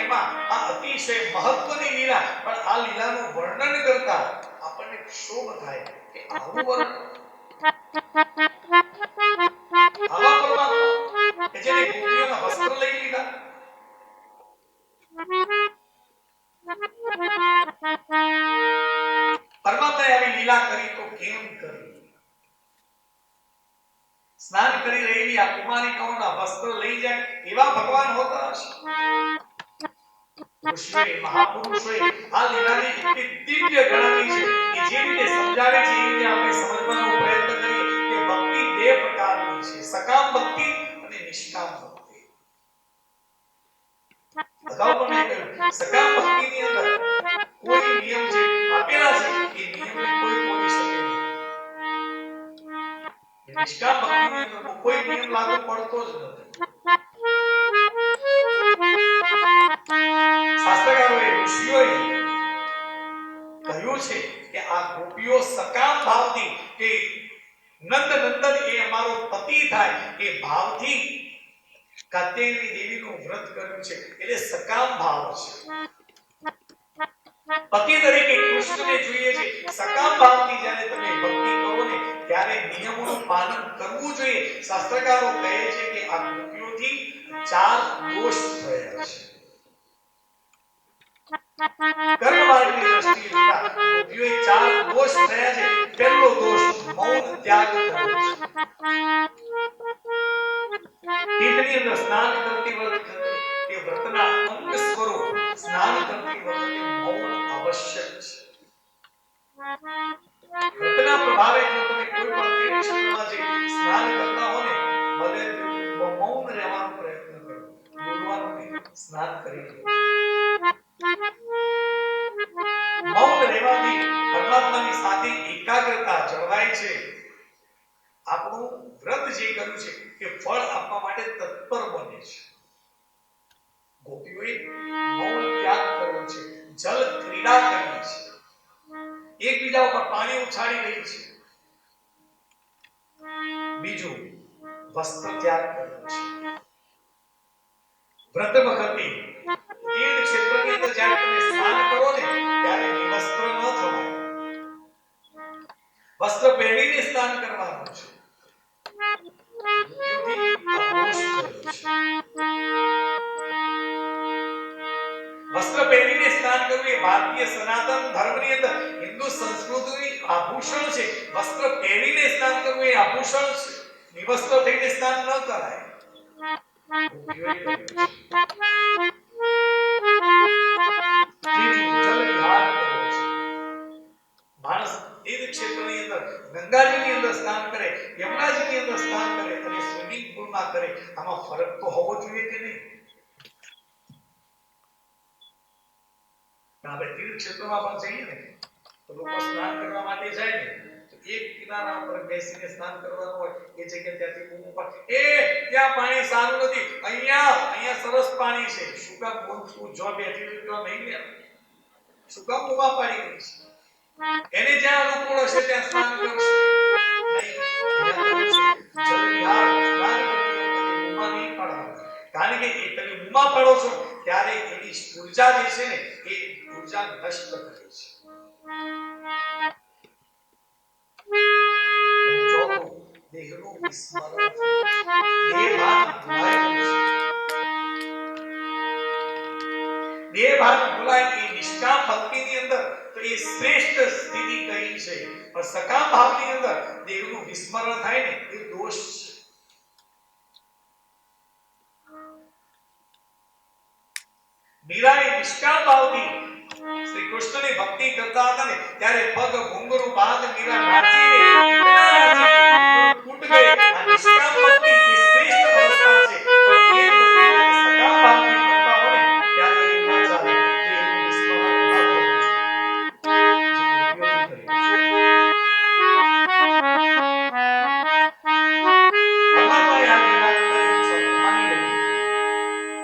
એમાં આ અતિશય મહત્વની લીલા, પણ આ લીલાનું વર્ણન કરતા આપણને ક્ષોભ થાય કે આવું વર્ણન, આવા પરમાત્મા કે જેને ગોપીઓના વસ્ત્ર લઈ લીધા, પરમાત્માએ આવી લીલા કરી તો કેમ કરી? સ્નાન કરી રહેલી આ કુમારિકાઓના વસ્ત્ર લઈ જાય એવા ભગવાન હોતા હશે? ઋષિઓએ, મહાપુરુષોએ આ લીલાને એટલી દિવ્ય ગણાવી છે કે જે રીતે સમજાવે છે એ રીતે આપણે સમજવાનો પ્રયત્ન કરીએ કે ભક્તિ બે પ્રકારની છે, સકામ ભક્તિ અને નિષ્કામ ભક્તિ. અગાઉ પણ મેં કહ્યું, સકામ ભક્તિની અંદર કોઈ નિયમ જે આપેલા છે એ નિયમને કોઈ તોડી શકે નહીં. નિષ્કામ ભક્તિની અંદર કોઈ નિયમ લાગુ પડતો જ નથી. શાસ્ત્રકારોએ, ઋષિઓએ કહ્યું છે કે આ ગોપીઓ સકામ ભાવથી કે નંદ નંદન એ અમારો પતિ થાય એ ભાવથી કાત્યાયની દેવીનું વ્રત કર્યું છે, એટલે સકામ ભાવ છે. પતિ તરીકે કૃષ્ણને જોઈએ છે. સકામ ભાવથી જ્યારે તમે ભક્તિ કરો ને ત્યારે નિયમોનું પાલન કરવું જોઈએ. શાસ્ત્રકારો કહે છે કે આ ગોપીઓથી 4 દોષ થયા છે. કર્મમાર્ગની દ્રષ્ટિએ જોતા ગોપીઓએ 4 દોષ થયા છે. પહેલો દોષ મૌન ત્યાગ કર્યો છે. તીર્થની અંદર સ્નાન કરતી વખતે એ વ્રતના અંગ સ્વરૂપ સ્નાન કરતી વખતે મૌન આવશ્યક છે. વ્રતના પ્રભાવે જો તમે કોઈ પણ તીર્થમાં જઈ સ્નાન કરતા હો ને, ભલે મૌન રહેવાનો પ્રયત્ન કરો, બોલવાનું નહીં, સ્નાન કરી લો. મૌન રહેવાથી પરમાત્માની સાથે એકાગ્રતા જળવાય છે. આપણું વ્રત જે કર્યું છે એ ફળ આપવા માટે તત્પર બને છે. ગોપીઓએ મૌન ત્યાગ કર્યો છે, જલ ક્રીડા કરી છે, એકબીજા ઉપર પાણી ઉછાળી રહી છે. બીજું, વસ્ત્ર ત્યાગ કર્યો છે. વ્રત વખતે તીર્થ ક્ષેત્રની અંદર જ્યારે તમે સ્નાન કરો ને ત્યારે નિવસ્ત્ર ન થવાય, વસ્ત્ર પહેરીને સ્નાન કરવાનું છે. વસ્ત્ર પહેરીને સ્નાન કરવું એ ભારતીય સનાતન ધર્મની અંદર હિન્દુ સંસ્કૃતિની આભૂષણ છે. વસ્ત્ર પહેરીને સ્નાન કરવું એ આભૂષણ છે. નિવસ્ત્ર થઈને સ્નાન ન કરાય. માણસ તીર્થ ક્ષેત્રની અંદર ગંગાજીની અંદર સ્નાન કરે, યમુનાજીની અંદર સ્નાન કરે અને સ્વિમિંગ પૂલમાં કરે, આમાં ફરક તો હોવો જોઈએ કે નહીં? આપણે તીર્થ ક્ષેત્રમાં પણ જઈએ ને તો લોકો સ્નાન કરવા માટે જાય ને તો એક કિનારા પર બેસીને સ્નાન કરવાનું હોય, એ જગ્યાએ ત્યાંથી બૂમો પાડે, એ ત્યાં પાણી સારું નથી, અહીંયા સરસ પાણી છે. શું કામ તું જો બેઠી તો નહીં લે? શું કામ બૂમા પાડી રહી છે? એને જ્યાં અનુકૂળ હશે ત્યાં સ્નાન કરશે. કારણ કે એ તમે બૂમા પાડો છો ત્યારે એની ઊર્જા જે છે ને એ ઊર્જા નષ્ટ કરે છે. દેહનું વિસ્મરણ, દેહ ભાન ભૂલાય એ નિષ્કામ ભક્તિની અંદર તો એ શ્રેષ્ઠ સ્થિતિ કહી છે. પણ સકામ ભાવની અંદર દેહનું વિસ્મરણ થાય ને એ દોષ છે. મીરાએ નિષ્કામ ભાવથી શ્રી કૃષ્ણની ભક્તિ કરતા હતા ને ત્યારે પગ ઘુંઘરું બાંધ મીરા નાચી રે, ફૂટ ગઈ. આ નિષ્કામ ભક્તિ એ શ્રેષ્ઠ અવસ્થા છે. પણ એ વસ્તુ જ્યારે સકામ ભાવથી કરતા હોય ને ત્યારે એ ન ચાલે. દેહનું વિસ્મરણ ન કરવું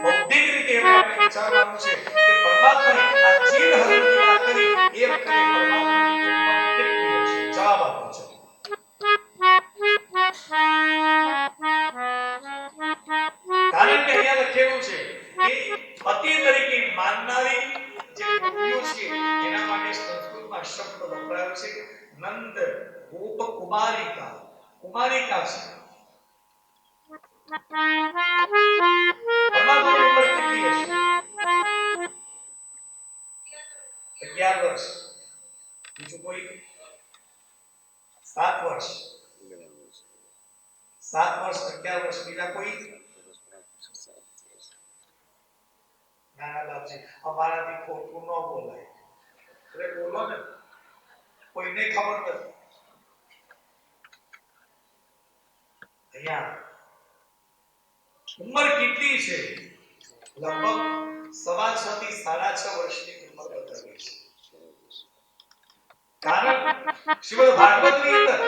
બૌદ્ધિક રીતે આપણે વિચારવાનું છે કે પરમાત્માએ આ ચીડ હરણની વાત કરી એ વખતે પરમાત્માની ઉંમર કેટલી હશે? જવાબ આપો છો. શબ્દ વપરાયો છે નંદ ગોપ કુમારિકા. કુમારિકા છે. પરમાત્માની ઉંમર કેટલી હશે? 11 વર્ષ. બીજું કોઈ? 7 વર્ષ. 7 વર્ષ 11 વર્ષ. બીજા કોઈ? ના લાભજી, અમારાથી ખોટું ન બોલાય. અરે બોલો ને, કોઈને ખબર નથી. અહીંયા ઉંમર કેટલી છે? લગભગ 6.5 થી 6.5 વર્ષની ઉંમર બતાવી છે. કારણ શ્રીમદ ભાગવતની અંદર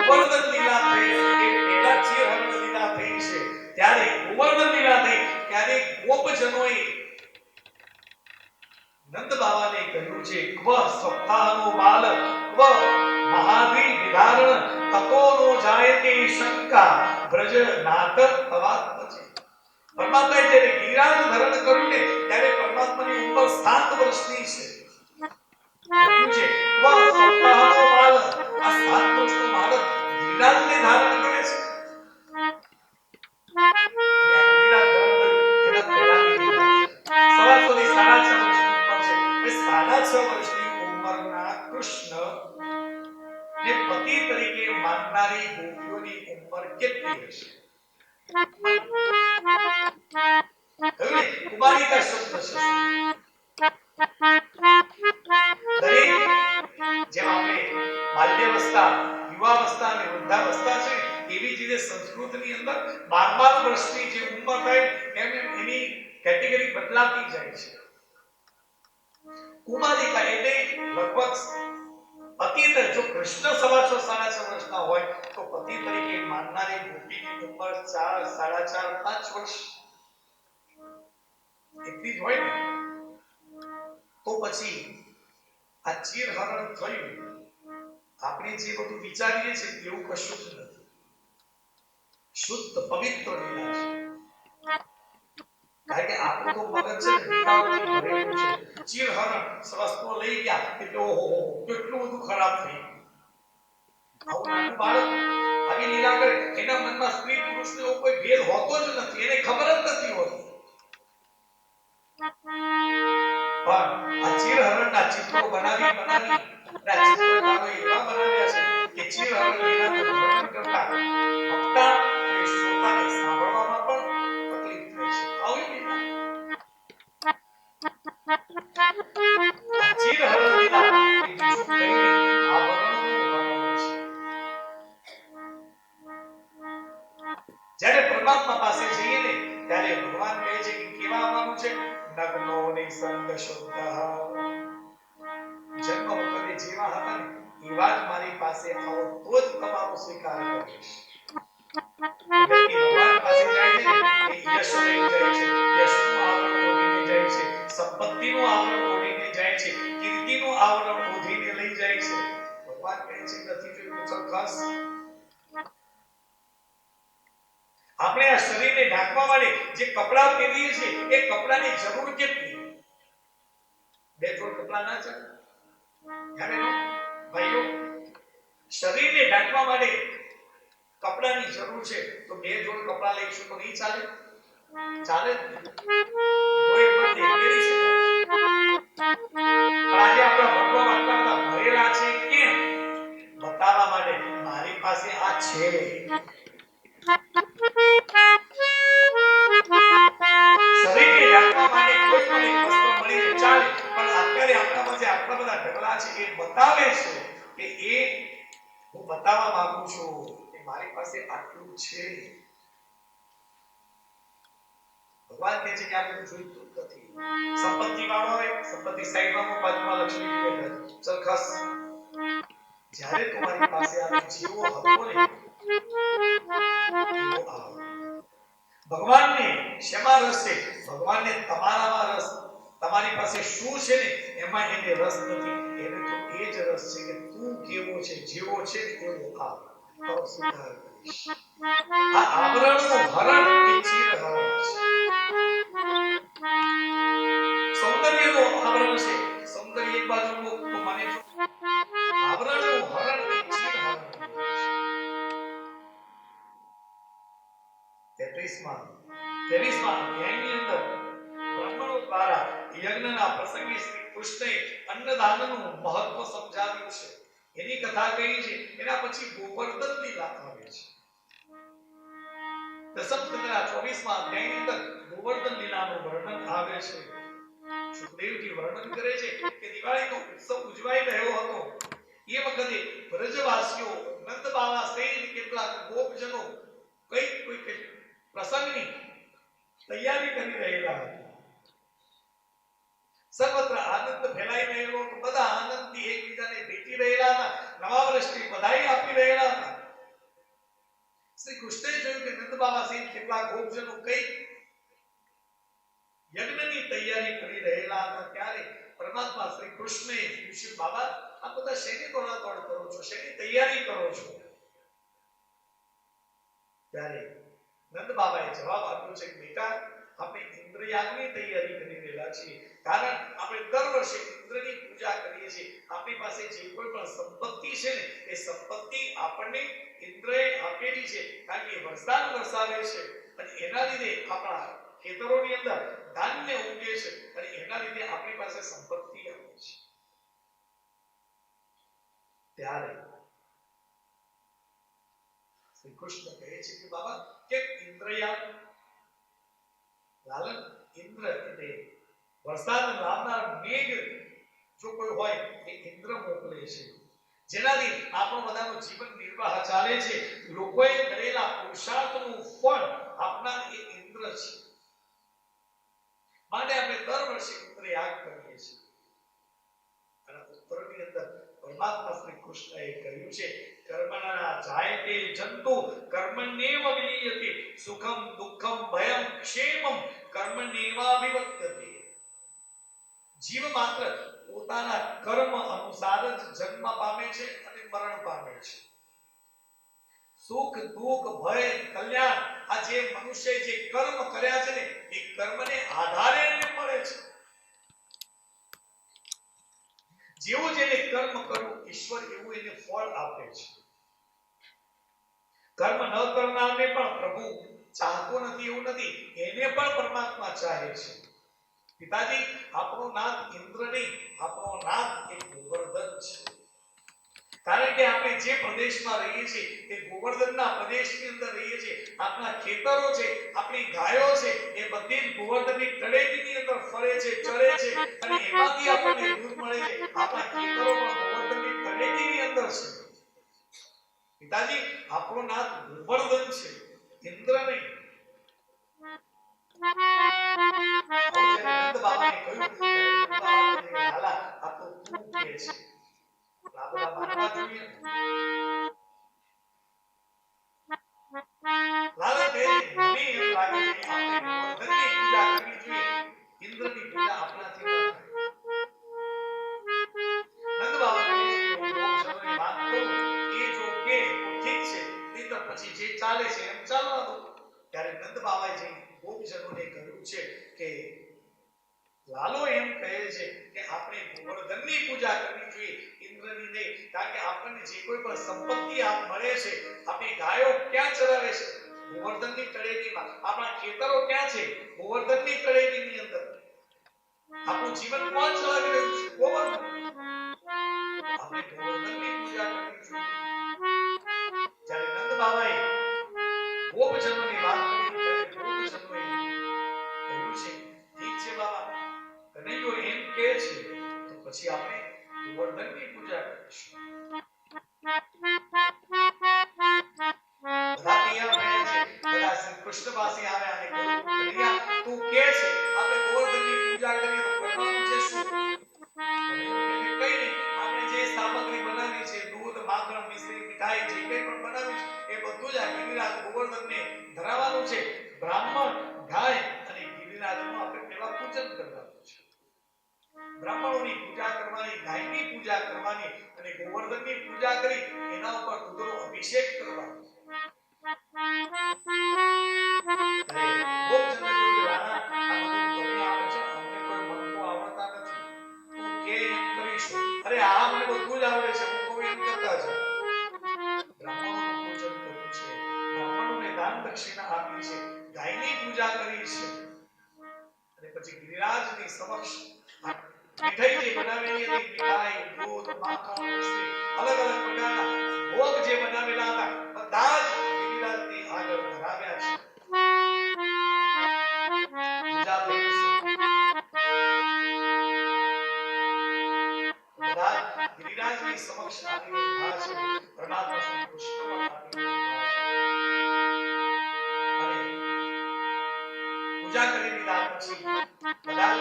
ગોવર્ધન લીલા થઈ એ પહેલા ચિરહરણ લીલા થઈ છે. ત્યારે ગોવર્ધન લીલા થઈ ત્યારે ગોપજનોએ નંદ બાબાને કહ્યું છે ક્વ સપ્તાહનો બાલ ક્વ મહાદ્રી વિધારણ તતો નો જાયતે શંકા બ્રજ નાત તવાત્મજે. પરમાત્માએ જ્યારે ગિરિરાજ ધારણ કર્યું ને ત્યારે પરમાત્માની ઉંમર 7 વર્ષની છે. કહ્યું છે ક્વ સપ્તાહનો બાલ, આ 7 વર્ષનો બાળક ગિરિરાજને ધારણ કરે છે. ગિરિરાજ ધારણ કર્યું એના પહેલાની સવા સુધી 6.5 વર્ષની ઉંમરના કૃષ્ણ ને પતિ તરીકે માનનારી ગોપીઓની ઉંમર કેટલી હશે? કુમારિકા શબ્દ છે. દરેક જેમ આપણે બાલ્યાવસ્થા, યુવાવસ્થા અને વૃદ્ધાવસ્થા છે એવી જ રીતે સંસ્કૃતની અંદર 12 વર્ષની જે ઉંમર થાય એમ એની કેટેગરી બદલાતી જાય છે. કુમારિકા એટલે લગભગ પતિ જો કૃષ્ણ 6.5 વર્ષના હોય તો પતિ તરીકે માનનારી ગોપીની ઉંમર 4, 4.5, 5 વર્ષ એટલી જ હોય ને. તો પછી આ ચિરહરણ થયું, આપણે જે બધું વિચારીએ છીએ એવું કશું જ નથી. શુદ્ધ પવિત્ર લીલા છે. કારણ કે આપણું તો મગજ છે ને વિકારોથી ભરેલું છે. ચિરહરણ વસ્તુઓ લઈ ગયા એટલે ઓહો કેટલું બધું ખરાબ થઈ ગયું. આવું નાનું બાળક આવી લીલા કરે એના મનમાં સ્ત્રી પુરુષનો કોઈ ભેદ હોતો જ નથી, એને ખબર જ નથી હોતી. પણ આ ચિરહરણના ચિત્રો બનાવી ચિત્રકારો એવા બનાવ્યા છે કે ચિરહરણ લીલાનું વર્ણન કરતા વક્તા અને શ્રોતાને સાંભળવામાં પણ તકલીફ થાય છે. આવી લીલા ચિરહરણ લીલા એ બીજું કંઈ નહીં, આવરણનું વર્ણન છે. જ્યારે પરમાત્મા પાસે જઈએ ને ત્યારે ભગવાન કહે છે કે કેવા આવવાનું છે? નગ્નો નિસંગ શુદ્ધ. જન્મ વખતે જેવા હતા ને એવા જ મારી પાસે આવો તો જ તમારો સ્વીકાર કરીશ. ભગવાન પાસે જાય છે ને એ યશ લઈ જાય છે, યશનું આવરણ ઓઢીને જાય છે, સંપત્તિનું આવરણ ઓઢીને જાય છે, કીર્તિનું આવરણ ઓઢીને લઈ જાય છે. ભગવાન કહે છે નથી જોયું તો ખાસ આપણે આ શરીરને ઢાંકવા માટે જે કપડાં પહેરીએ છીએ એ કપડાની જરૂર કેટલી? 2 જોડ કપડાં ના ચાલે? ભાઈઓ, શરીરને ઢાંકવા માટે કપડાની જરૂર છે તો 2 જોડ કપડાં લઈશું તો નહીં ચાલે? ચાલે કોઈ પણ પહેરી શકાય. આજે આપણા ભગવાન આટલા બધા ભરેલા છે કેમ? બતાવવા માટે મારી પાસે આ છે. શરીરને ઢાંકવા માટે કોઈ પણ વસ્તુ મળી ચાલે, પણ અત્યારે આપણા પાસે આટલા બધા ઢગલા છે એ બતાવે છે કે એ હું બતાવવા માંગુ છું કે મારી પાસે આટલું છે. ભગવાન કહે છે કે આ બધું જોઈતું નથી. સંપત્તિ વાળો હોય, સંપત્તિ સાઈડમાં બાજુમાં લક્ષ્મી બેઠા ચલ ખાસ. જ્યારે તમારી પાસે આ જીવો હતો ને એવો આવ. ભગવાનને શેમાં રસ છે? ભગવાનને તમારામાં રસ. તમારી પાસે શું છે ને એમાં એને રસ નથી. એને તો એ જ રસ છે કે તું કેવો છે, જેવો છે તેવો આવ. તો સ્વીકાર કરીશ. આ આવરણનું હરણ એ ચિરહરણ છે. સૌંદર્યનું આવરણ છે. સૌંદર્ય એક બાજુ તો મને 23માં અધ્યાયની અંદર બ્રાહ્મણો દ્વારા યજ્ઞના પ્રસંગે શ્રી કૃષ્ણએ અન્નદાનનું મહત્વ સમજાવ્યું છે. એની કથા કહી છે. એના પછી ગોવર્ધન લીલા આવે છે. દસમ સ્કંદના 24માં અધ્યાયની અંદર ગોવર્ધન લીલાનું વર્ણન આવે છે. સુખદેવજી વર્ણન કરે છે કે દિવાળીનો ઉત્સવ ઉજવાઈ રહ્યો હતો. એ વખતે વ્રજવાસીઓ નંદ બાવા સહિત કેટલાક ગોપજનો કોઈ પ્રસંગની તૈયારી કરી રહેલા હતા. સર્વત્ર આનંદ ફેલાઈ રહેલો હતો. બધા આનંદથી એકબીજાને ભેટી રહેલા હતા. નવા વર્ષની બધાઈ આપી રહેલા હતા. શ્રી કૃષ્ણએ જોયું કે નંદ બાવા સહિત કેટલાક ગોપજનો કઈ યજ્ઞની તૈયારી કરી રહેલા હતા. ત્યારે પરમાત્મા શ્રી કૃષ્ણએ પૂછ્યું, બાબા આ બધા શેની દોડાદોડ કરો છો, શેની તૈયારી કરો છો? ત્યારે નંદ બાબાએ જવાબ આપ્યો છે કે બેટા આપણે ઇન્દ્રયાગની તૈયારી કરી રહેલા છીએ. કારણ આપણે દર વર્ષે ઇન્દ્રની પૂજા કરીએ છીએ. આપણી પાસે જે કોઈ પણ સંપત્તિ છે ને એ સંપત્તિ આપણને ઇન્દ્રએ આપેલી છે. કારણ કે વરસાદ વરસાવે છે અને એના લીધે આપણા ખેતરોની અંદર ધાન્ય ઉગે છે અને એના લીધે આપણી પાસે સંપત્તિ આવે છે. ત્યારે શ્રી કૃષ્ણ કહે છે કે બાબા કે ઇન્દ્રયાગ લાલન ઇન્દ્ર એટલે વરસાદ લાવનાર મેઘ જો કોઈ હોય એ ઇન્દ્ર મોકલે છે. જેનાથી આપણો બધાનો જીવન નિર્વાહ ચાલે છે. લોકોએ કરેલા પુરુષાર્થનું ફળ આપનાર એ ઇન્દ્ર છે. માટે આપણે દર વર્ષે ઇન્દ્રયાગ કરીએ છીએ. અને ઉત્તરની અંદર પરમાત્મા શ્રી કૃષ્ણએ કહ્યું છે કર્મણા જાયતે જંતુ કર્મણ્યેવ વિલીયતે સુખમ દુઃખમ ભયમ ક્ષેમમ કર્મણ્યેવાભિવર્તતે. જીવ માત્ર પોતાના કર્મ અનુસાર જ જન્મ પામે છે અને મરણ પામે છે. સુખ દુઃખ ભય કલ્યાણ આ જે મનુષ્ય જે કર્મ કર્યા છે ને એ કર્મને આધારે એને મળે છે. જેવું જેને કર્મ કરવું ઈશ્વર એવું એને ફળ આપે છે. કર્મ ન કરનારને પણ પ્રભુ ચાહતો નથી એવું નથી. એને પણ પરમાત્મા ચાહે છે. પિતાજી આપણો નાથ ઇન્દ્ર નહીં, આપણો નાથ એક ગોવર્ધન છે. કારણ કે આપણે જે પ્રદેશમાં રહીએ છીએ એ ગોવર્ધનના પ્રદેશની અંદર રહીએ છીએ. આપણા ખેતરો છે, આપણી ગાયો છે એ બધી જ ગોવર્ધનની તળેટીની અંદર ફરે છે, ચરે છે અને એમાંથી આપણને દૂધ મળે છે. આપણા ખેતરો પણ ગોવર્ધનની તળેટીની અંદર છે. પિતાજી આપણો નાથ ગોવર્ધન છે, ઇન્દ્ર નહીં. નંદ બાબાને કહ્યું કે લાલા આ તો તું કહે છે. લાલા માનવા જોઈએ. લાલા કહે મને એમ લાગે છે કે આપણે ગોવર્ધનની પૂજા કરવી જોઈએ. ઇન્દ્રની પૂજા આપણાથી ન થાય. નંદ બાબા કહે છે કે હું ગોપજનોની વાત કરું એ જો કે તો ઠીક છે, નહીં તો પછી જે ચાલે છે એમ ચાલવા દો. ત્યારે નંદ બાબાએ જે ગોપજનોને કહ્યું છે કે લાલો એમ કહે છે કે આપણે ગોવર્ધનની પૂજા કરવી જોઈએ, ઇન્દ્રની નહીં. કારણ કે આપણને જે કોઈ પણ સંપત્તિ મળે છે, આપણી ગાયો ક્યાં ચરાવે છે? ગોવર્ધનની તળેટીમાં. આપણા ખેતરો ક્યાં છે? ગોવર્ધનની તળેટીની અંદર. આપણું જીવન કોણ ચલાવી રહ્યું છે? ગોવર્ધન. આપણે ગોવર્ધનની પૂજા કરવી જોઈએ. જ્યારે નંદ બાબાએ ગોપજનોની વાત કરી ત્યારે ગોપજનોએ કહ્યું છે ઠીક છે બાબા, કનૈયો એમ કહે છે તો પછી આપણે ગોવર્ધનની પૂજા કરીશું. બધા તૈયાર થયા છે. બધા શ્રી કૃષ્ણ પાસે આવ્યા અને કહ્યું કનૈયા તું કહે છે આપણે ગોવર્ધનની પૂજા કરીએ તો કરવાનું છે શું? કનૈયો કહે છે કઈ નહીં, આપણે જે સામગ્રી બનાવી છે દૂધ માખણ મિશ્રી મીઠાઈ જે કંઈ પણ બનાવી છે એ બધું જ આ ગિરિરાજ ગોવર્ધનને ધરાવવાનું છે. બ્રાહ્મણ ગાય અને ગિરિરાજનું આપણે પહેલા પૂજન કરવાનું છે. બ્રાહ્મણોની પૂજા કરવાની, ગાયની પૂજા કરવાની અને ગોવર્ધનની પૂજા કરી એના ઉપર દૂધનો અભિષેક કરવાનો. ગોપજનોએ કહ્યું લાલા આ બધું તમે આવે છે, અમને કોઈ મંત્રો આવડતા નથી, તું કે એમ કરીશું. અરે આ મને બધું જ આવડે છે, હું કહું એમ કરતા છે. બ્રાહ્મણોનું પૂજન કર્યું છે, બ્રાહ્મણોને દાન દક્ષિણા આપી છે, ગાય પૂજા કરી છે અને પછી ગિરિરાજની સમક્ષ મીઠાઈ જે બનાવેલી હતી, મીઠાઈ, દૂધ, માખણ, મિશ્રી, અલગ અલગ પ્રકારના ભોગ જે બનાવેલા હતા બધા જ ગિરિરાજની આગળ ધરાવ્યા છે. પૂજા થઈ છે. બધા ગિરિરાજની સમક્ષ આવીને ઉભા છે. પરમાત્મા શ્રી કૃષ્ણ પણ આવીને ઉભા છે. અને પૂજા કરી લીધા પછી બધા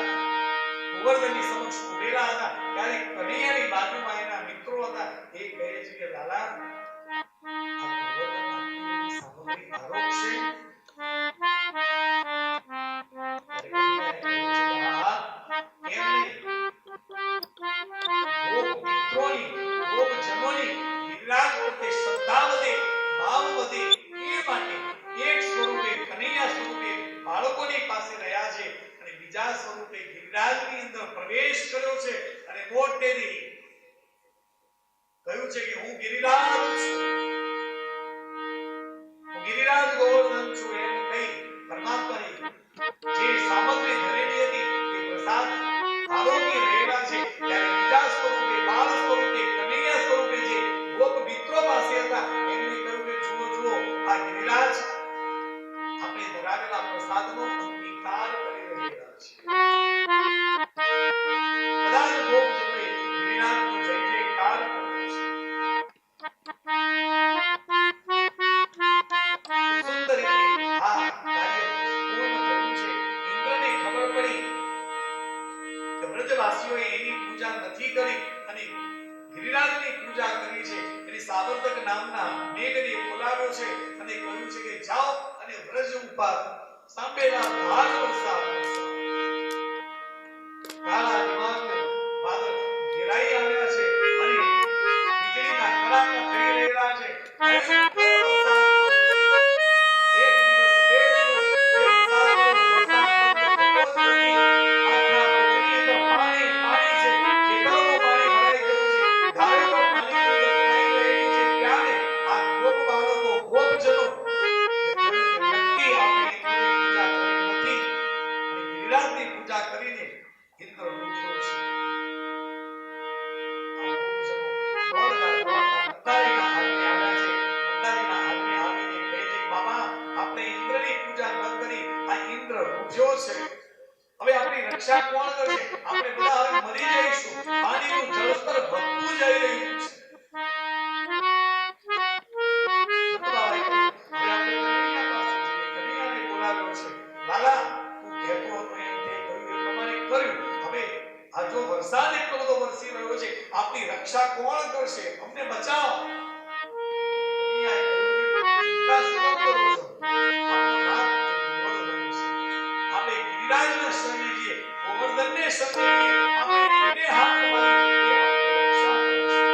ગોવર્ધનની સમક્ષ ઉભેલા હતા. ત્યારે કનૈયાની બાજુમાં એના મિત્રો હતા. એ કહે છે કે લાલા, આ ગોવર્ધન આટલી સામગ્રી આરોગશે? ત્યારે કનૈયાએ કહ્યું છે કે હા, કેમ નહીં? ગોપ મિત્રોની, ગોપ જનોની ગિરિરાજ પ્રત્યે શ્રદ્ધા વધે, ભાવ વધે, એ માટે એક સ્વરૂપે કનૈયા સ્વરૂપે બાળકોની પાસે રહ્યા છે અને બીજા સ્વરૂપે ગિરિરાજની અંદર પ્રવેશ કર્યો છે અને મોટેથી કહ્યું છે કે હું ગિરિરાજ છું, હું ગિરિરાજ ગોવર્ધન છું. એમ કહી પરમાત્માની જે સામગ્રી ધરેલી હતી એ પ્રસાદ આરોગી રહેલા છે. ત્યારે બીજા સ્વરૂપે, બાળ સ્વરૂપે, કનૈયા સ્વરૂપે જે ગોપ મિત્રો પાસે હતા એમને કહ્યું કે જુઓ જુઓ, આ ગિરિરાજ આપણે ધરાવેલા પ્રસાદનો અંગીકાર કરી રહેલા છે. બધા જ ગોપજનોએ ગિરિરાજનો જય જયકાર કર્યો છે. સુંદર રીતે આ કાર્ય પૂર્ણ થયું છે. ઇન્દ્રને ખબર પડી કે વ્રજવાસીઓએ એની પૂજા નથી કરી અને ગિરિરાજની પૂજા કરી છે. એની સાવર્તક નામના મેઘને બોલાવ્યો છે અને કહ્યું છે કે જાઓ અને વ્રજ ઉપર સાંભેલા ભાર વરસાવો. કાળા દિમાગ વાદળ ઘેરાઈ આવ્યા છે અને વીજળીના કડાકા થઈ રહેલા છે. એક દિવસ, બે દિવસ, બે વરસાદ નથી. આખા પૃથ્વી તો પાણી પાણી છે. ખેતરોમાં પાણી ભરાઈ ગયું છે. ધારીમાં પાણી તણાઈ રહેલી છે. ત્યારે આ ગોપ બાળકો, ગોપજનો વ્યક્તિ આપણે ઇન્દ્રની પૂજા કરી નથી અને ગિરિરાજની પૂજા કરીને ઇન્દ્ર રૂઠ્યો છે. આ ગોપજનો દોડતા દોડતા મંદારીના હાલને આવ્યા છે. મંદારીના હાલને આવીને કહે છે કે બાબા, આપણે ઇન્દ્રની પૂજા ન કરી, આ ઇન્દ્ર રૂઠ્યો છે. હવે આપણી રક્ષા કોણ કરશે? આપણે બધા હવે મરી જઈશું. પાણીનું જળસ્તર વધતું જઈ રહ્યું છે. નંદબાબાએ કહ્યું, હવે આપણે કનૈયા પાસે જઈએ. કનૈયાને બોલાવ્યો છે. લાલા, તું કહેતો હતો એમ તે કહ્યું એ પ્રમાણે કર્યું. હવે આ જો વરસાદ એટલો બધો વરસી રહ્યો છે, આપણી રક્ષા કોણ કરશે? અમને બચાવો. કનૈયાએ કહ્યું કે ચિંતા શું કરો છો? આપણો નાથ ગોવર્ધન છે. આપણે ગિરિરાજના શરણે જઈએ, ગોવર્ધનને શરણે જઈએ. આપણે એને હાથ મારી એ આપણી રક્ષા કરશે.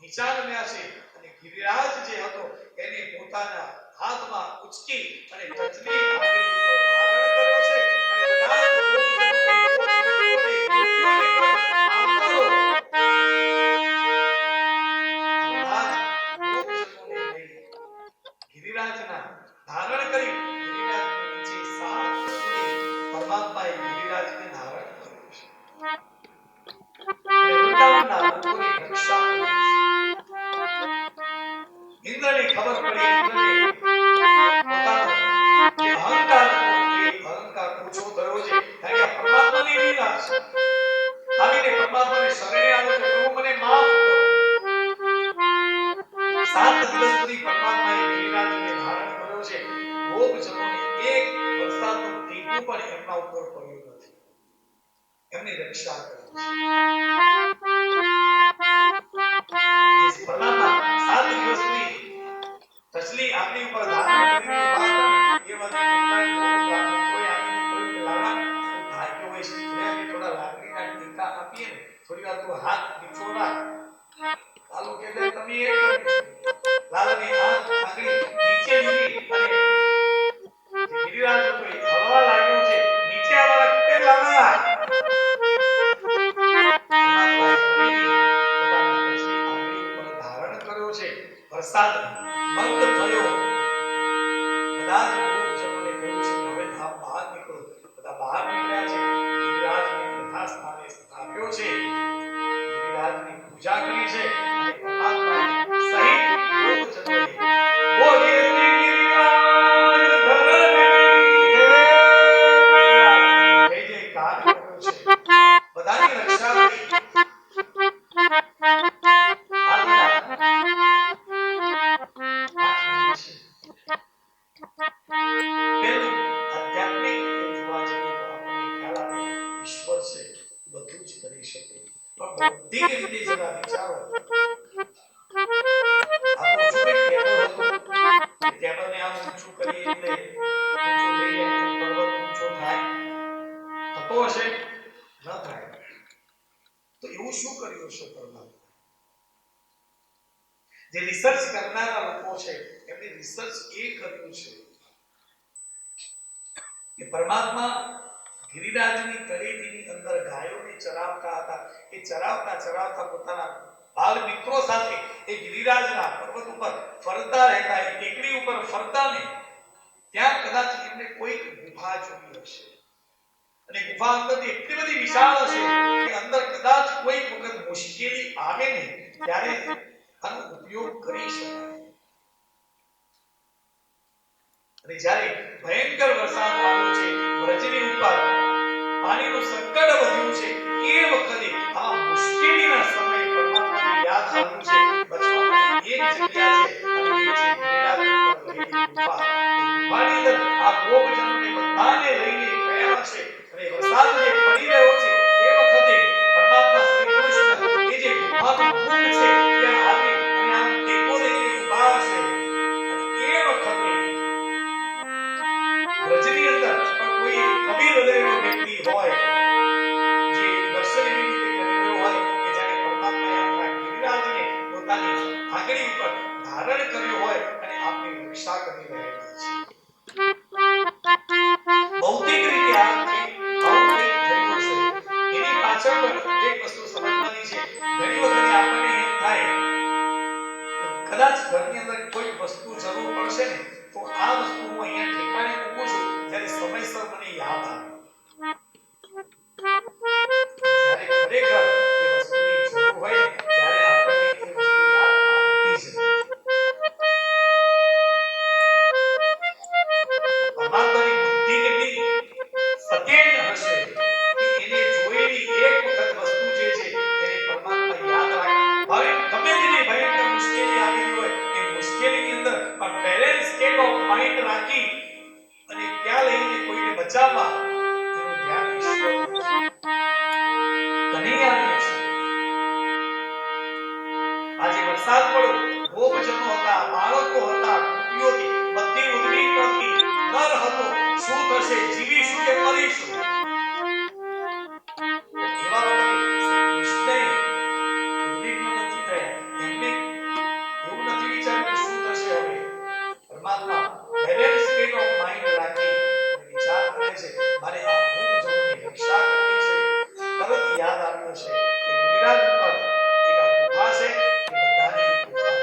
વિચારમ્યા છે અને ગિરિરાજ જે હતો એને પોતાના હાથમાં ઉચકી અને ટચલી આંગળી ઉપર ધારણ કર્યો છે અને બધા જ ગોપજનોને ગિરિરાજના ધારણ કરી ગિરિરાજને 7 દિવસ સુધી પરમાત્માએ ગિરિરાજને ધારણ કર્યો છે. ગોપજનોને એક વરસાદનું ટીપું પણ એમના ઉપર પડ્યું નથી. એમની રક્ષા કરી છે. પરમાત્મા 7 દિવસ સુધી તસલી આપણી ઉપર ધારણ કરીને ઉભા હતા. એ વાતે કેટલાય લોકો કોઈ આવીને કોઈ લાલા તું ભાગ્યો હોય છે. મેં થોડા લાકડીના ટીકા આપીએ ને થોડી વાર તું હાથ નીચો રાખ. લાલુ કહે તમે એ કર્યું. લાલાને હાથ આંગળી નીચે લીધી અને ગિરિરાજ હતો એ હલવા લાગ્યો છે. નીચે આવવા કે લાલા વરસાદ બંધ થયો. બધા જ ગોપજનોને કહ્યું છે કે હવે આપ બહાર નીકળો. બધા બહાર નીકળ્યા છે. ગિરિરાજને યથાસ્થાને સ્થાપ્યો છે. ગિરિરાજની પૂજા કરી છે અને પરમાત્માએ સહિત ગોપજનોએ બોલે શ્રી ગિરિરાજ ધરણી ગિરિરાજની જય જયકાર કર્યો છે. બધાની રક્ષા કરી. જે રિસર્ચ કરનારા લોકો છે એમણે રિસર્ચ એ કર્યું છે કે પરમાત્મા ગિરિરાજની તળેટીની અંદર ગાયોને ચરાવતા હતા. એ ચરાવતા પોતાના બાલ મિત્રો સાથે એ ગિરિરાજના પર્વત ઉપર ફરતા રહેતા. એ ટેકરી ઉપર ફરતા ને ત્યાં કદાચ એમને કોઈક ગુફા જોઈ હશે અને ગુફા અંદર એટલી બધી વિશાળ હશે કે અંદર કદાચ કોઈ વખત મુશ્કેલી આવે ને ત્યારે આનો ઉપયોગ કરી શકાય. અને જ્યારે ભયંકર વરસાદ આવ્યો છે, વ્રજની ઉપર પાણીનું સંકટ વધ્યું છે, એ વખતે આ મુશ્કેલીના સમયે પરમાત્માને યાદ આવ્યું છે બચવા માટે એક જગ્યા છે અને એ છે ગિરિરાજ ઉપર રહેલી ગુફા. એ ગુફાની અંદર આ ગોપજનોને બધાને લઈને ગયા છે અને વરસાદ જે પડી રહ્યો છે એ વખતે પરમાત્મા શ્રી કૃષ્ણ એ જે ગુફાનું મુખ છે ત્યાં આવી અને આમ ટેકો લઈને ઊભા છે. અને એ વખતે વ્રજની અંદર પણ કોઈ કબીર હૃદયનો વ્યક્તિ હોય જે દર્શન એવી રીતે કરી રહ્યો હોય કે જાણે પરમાત્માએ આપણા ગિરિરાજને પોતાની આંગળી ઉપર ધારણ કર્યો હોય અને આપની રક્ષા કરી રહ્યા છે. ભૌતિક રીતે આવું કંઈક થયું હશે. એની પાછળ પણ એક વસ્તુ સમજવાની છે. ઘણી વખત આપણને એમ થાય કદાચ ઘરની અંદર કોઈ વસ્તુ જરૂર પડશે ને તો આ વસ્તુ હું અહીંયા ઠેકાણે મૂકું છું ત્યારે સમયસર મને યાદ આવે. જ્યારે ખરેખર એ વસ્તુની જરૂર હોય ને ત્યારે આપણને એ વસ્તુ યાદ આવતી જ નથી. પરમાત્માની બુદ્ધિ કેટલી સકેન હશે કે એને જોયેલી એક વખત વસ્તુ જે છે એને પરમાત્મા યાદ રાખે. હવે ગમે તેની ભયંકર મુશ્કેલી આવેલી હોય એ મુશ્કેલીની અંદર પણ બેલેન્સ સ્ટેટ ઓફ માઇન્ડ રાખી અને ત્યાં લઈને કોઈને બચાવવા એનું ધ્યાન ઈશ્વર કનૈયાને છે. આજે વરસાદ પડ્યો, ગોપજનો હતા, બાળકો હતા, ગોપીઓથી બધી ઉદ્વિગ્ન હતી. નર હતો, શું થશે, જીવીશું કે મરીશું? એવા વખતે શ્રી કૃષ્ણએ ઉદ્વિગ્ન નથી થયા. એમને એવું નથી વિચાર્યું શું થશે હવે. પરમાત્મા બેલેન્સ સ્ટેટ ઓફ માઇન્ડ રાખી વિચાર કરે છે મારે આ ગોપજનોની રક્ષા કરવી છે. તરત યાદ આવ્યું છે કે ગિરિરાજ ઉપર એક આ ગુફા છે, એ બધાને ગુફા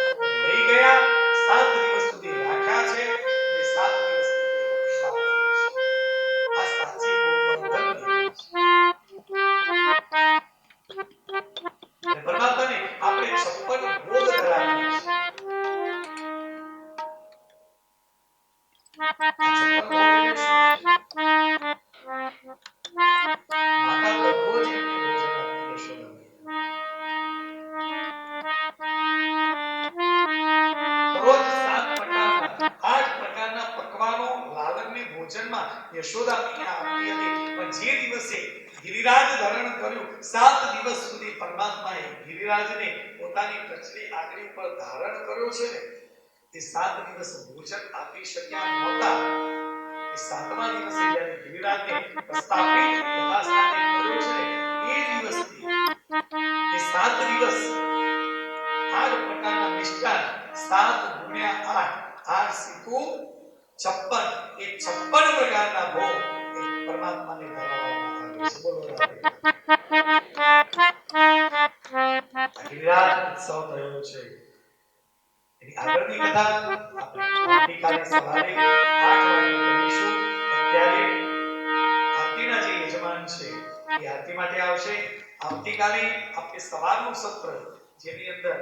લઈ ગયા. 7 દિવસ સુધી રાખ્યા છે અને 7 દિવસ સુધી રક્ષા કરી છે. આ સાચી ગોવર્ધન લીલા છે. અને પરમાત્માને આપણે 56 ભોગ ધરાવીએ છીએ. આ 56 ભોગ એટલે શું છે? માતા દરરોજ એમને ભોજન આપતી યશોદા. યશોદા મૈયા આપી હતી. પણ જે દિવસે ગિરિરાજ ધારણ કર્યું 7 દિવસ સુધી પરમાત્માએ ગિરિરાજને પોતાની ટચલી આંગળી ઉપર ધારણ કર્યો છે ને, એ 7 દિવસ ભોજન આપી શક્યા નહોતા. એ 7મા દિવસે જ્યારે ગિરિરાજને પ્રસ્થાપિત યથાસ્થાને કર્યો છે ને, એ દિવસથી એ 7 દિવસ આ પ્રકારના મિષ્ટાન 7 ગુણ્યા 8 સીકુ 56, એ 56 પ્રકારના ભોગ એ પરમાત્માને ધરાવવામાં આવે છે. બોલો રાધે. ગિરિરાજ ઉત્સવ થયો છે. એની આગળની કથા આપણે આવતીકાલે સવારે 8 વાગે કરીશું. અત્યારે આરતીના જે યજમાન છે એ આરતી માટે આવશે. આવતીકાલે આપણે સવારનું સત્ર જેની અંદર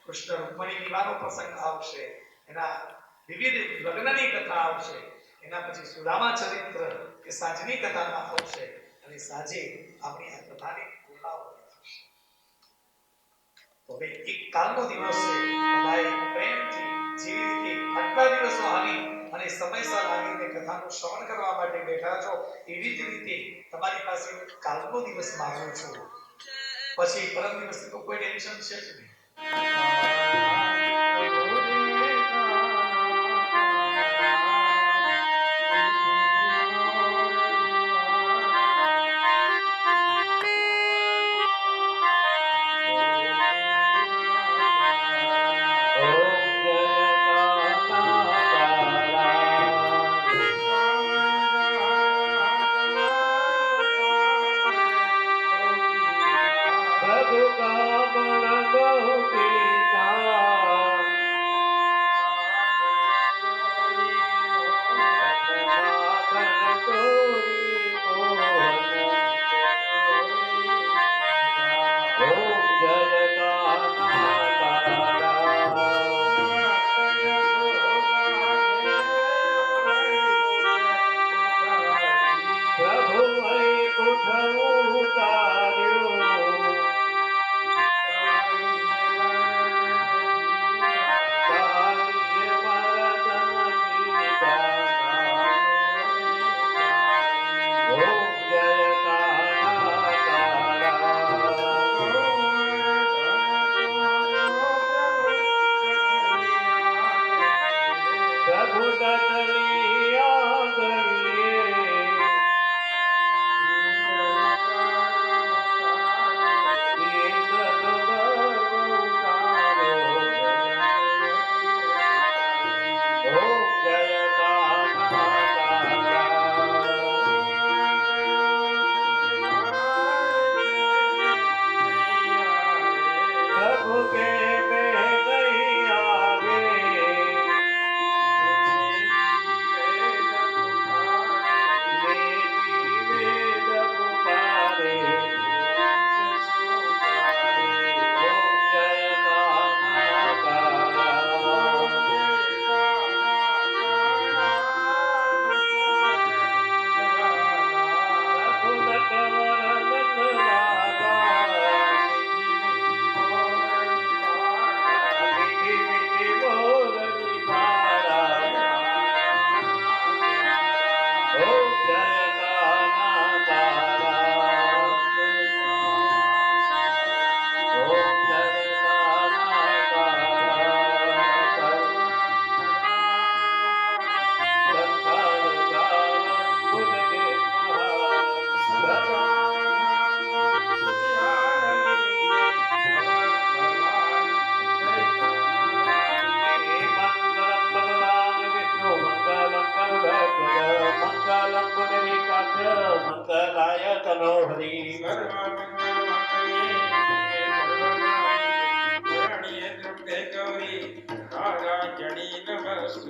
કૃષ્ણ રૂકમણી વિવાહનો પ્રસંગ આવશે, એના વિવિધ લગ્નની કથા આવશે, એના પછી સુદામા ચરિત્ર કે સાંજની કથામાં આવશે, અને સાંજે આપણી આ કથાની પૂર્ણાવૃત્તિ થશે. તો હવે એક કાલનો દિવસ છે, બધાએ પ્રેમથી જેવી રીતે આટલા દિવસો આવી અને સમયસર આવીને કથાનું શ્રવણ કરવા માટે બેઠા છો, એવી જ રીતે તમારી પાસે કાલનો દિવસ માંગુ છું. પછી પરમ દિવસની તો કોઈ ટેન્શન છે જ નહીં.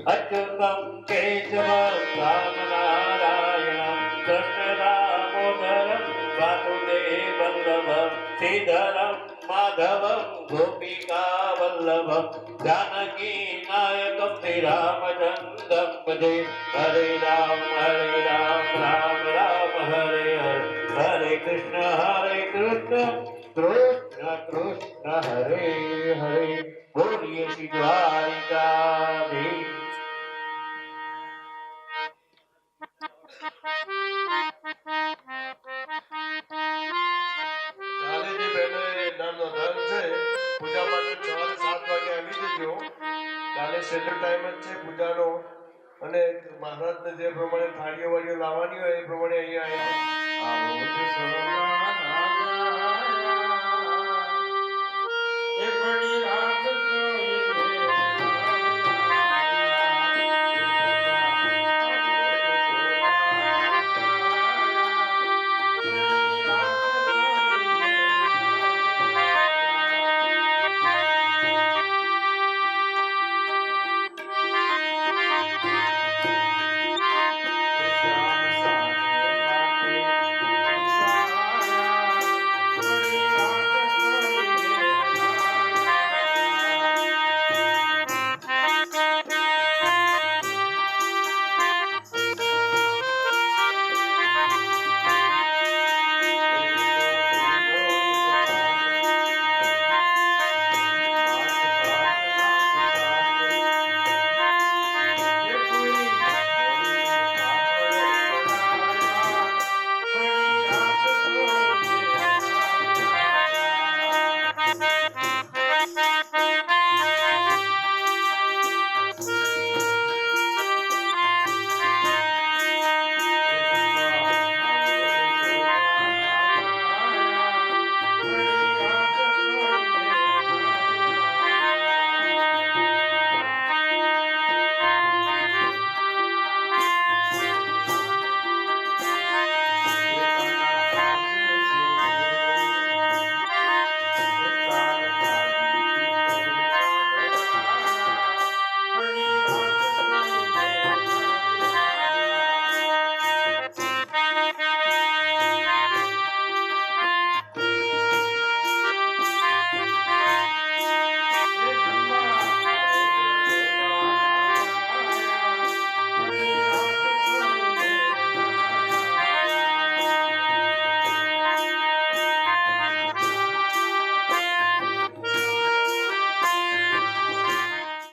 अच्युतं केशवं रामनारायणं कृष्णदामोदरं वासुदेवल्लभं श्रीधरं माधवं गोपिकावल्लभं जानकीनायकं श्रीरामचन्द्रं भजे। हरे राम राम राम हरे हरे, हरे कृष्ण कृष्ण कृष्ण हरे हरे। बोलिए श्री द्वारिकाधीश। છેલ્લો ટાઈમ જ છે પૂજાનો અને મહારાજને જે પ્રમાણે થાળીઓ વાળીઓ લાવવાની હોય એ પ્રમાણે અહીંયા આવ્યા આવો જ સોના